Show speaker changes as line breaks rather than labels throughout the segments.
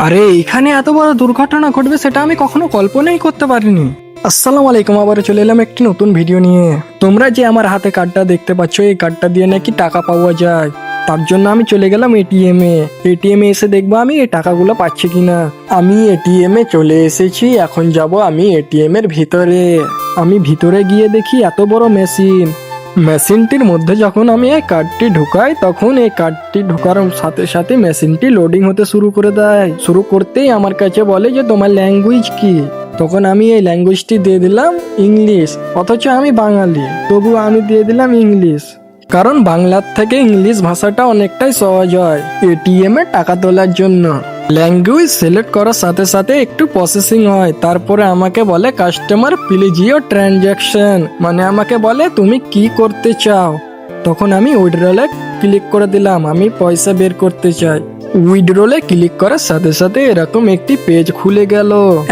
আরে এখানে এত বড় দুর্ঘটনা ঘটবে সেটা আমি কখনো কল্পনাই করতে পারিনি। আসসালামু আলাইকুম, আবার চলে এলাম একটি নতুন ভিডিও নিয়ে। তোমরা যে আমার হাতে কার্ডটা দেখতে পাচ্ছ, এই কার্ডটা দিয়ে নাকি টাকা পাওয়া যায়। তার জন্য আমি চলে গেলাম এটিএম এ এসে দেখবো আমি এই টাকাগুলো পাচ্ছি কিনা। আমি এটিএম এ চলে এসেছি, এখন যাব আমি এটিএম এর ভিতরে। আমি ভিতরে গিয়ে দেখি এত বড় মেশিনটির মধ্যে যখন আমি এই কার্ডটি ঢুকাই, তখন এই কার্ডটি ঢোকার সাথে সাথে মেশিনটি লোডিং হতে শুরু করে দেয়। শুরু করতেই আমার কাছে বলে যে তোমার ল্যাঙ্গুয়েজ কি। তখন আমি এই ল্যাঙ্গুয়েজটি দিয়ে দিলাম ইংলিশ, অথচ আমি বাঙালি, তবু আমি দিয়ে দিলাম ইংলিশ, কারণ বাংলার থেকে ইংলিশ ভাষাটা অনেকটাই সহজ হয় এটিএম এ টাকা তোলার জন্য। ল্যাঙ্গুয়েজ সিলেক্ট করার সাথে সাথে একটু প্রসেসিং হয়, তারপরে আমাকে বলে কাস্টমার প্লিজ ইওর ট্রানজ্যাকশন, মানে আমাকে বলে তুমি কি করতে চাও। তখন আমি উইথড্রলে ক্লিক করে দিলাম, আমি পয়সা বের করতে চাই। উইথড্রলে ক্লিক করার সাথে সাথে এরকম একটি পেজ খুলে গেল।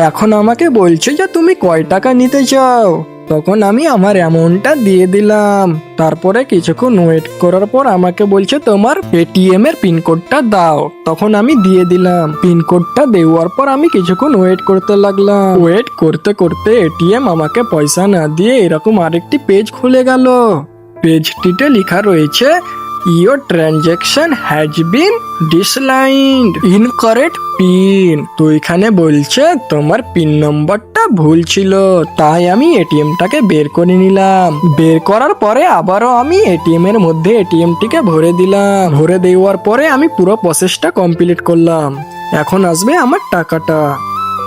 এখন আমাকে বলছে যে তুমি কয় টাকা নিতে চাও। তখন আমি আমার অ্যামাউন্টটা দিয়ে দিলাম। তারপরে কিছুক্ষণ ওয়েট করার পর আমাকে বলছে তোমার এটিএম এর পিনকোডটা দাও। তখন আমি দিয়ে দিলাম। পিনকোডটা দেওয়ার পর আমি কিছুক্ষণ ওয়েট করতে লাগলাম। ওয়েট করতে করতে এটিএম আমাকে পয়সা না দিয়ে এরকম আরেকটি পেজ খুলে গেল। পেজটিতে লেখা রয়েছে your transaction has been declined, incorrect PIN. তো এখানে বলছে তোমার পিন নম্বরটা ভুল ছিল, তাই আমি এটিএমটাকে বের করে নিলাম। বের করার পরে আবারও আমি এটিএম এর মধ্যে এটিএমটিকে ভরে দিলাম। ভরে দেওয়ার পরে আমি পুরো প্রসেসটা কমপ্লিট করলাম। এখন আসবে আমার টাকাটা।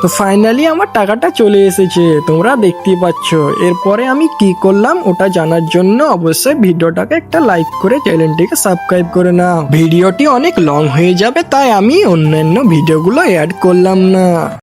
তো ফাইনালি আমার টাকাটা চলে এসেছে, তোমরা দেখতেই পাচ্ছ। এরপরে আমি কি করলাম ওটা জানার জন্য অবশ্যই ভিডিওটাকে একটা লাইক করে চ্যানেলটিকে সাবস্ক্রাইব করে নাও। ভিডিওটি অনেক লং হয়ে যাবে, তাই আমি অন্যান্য ভিডিওগুলো অ্যাড করলাম না।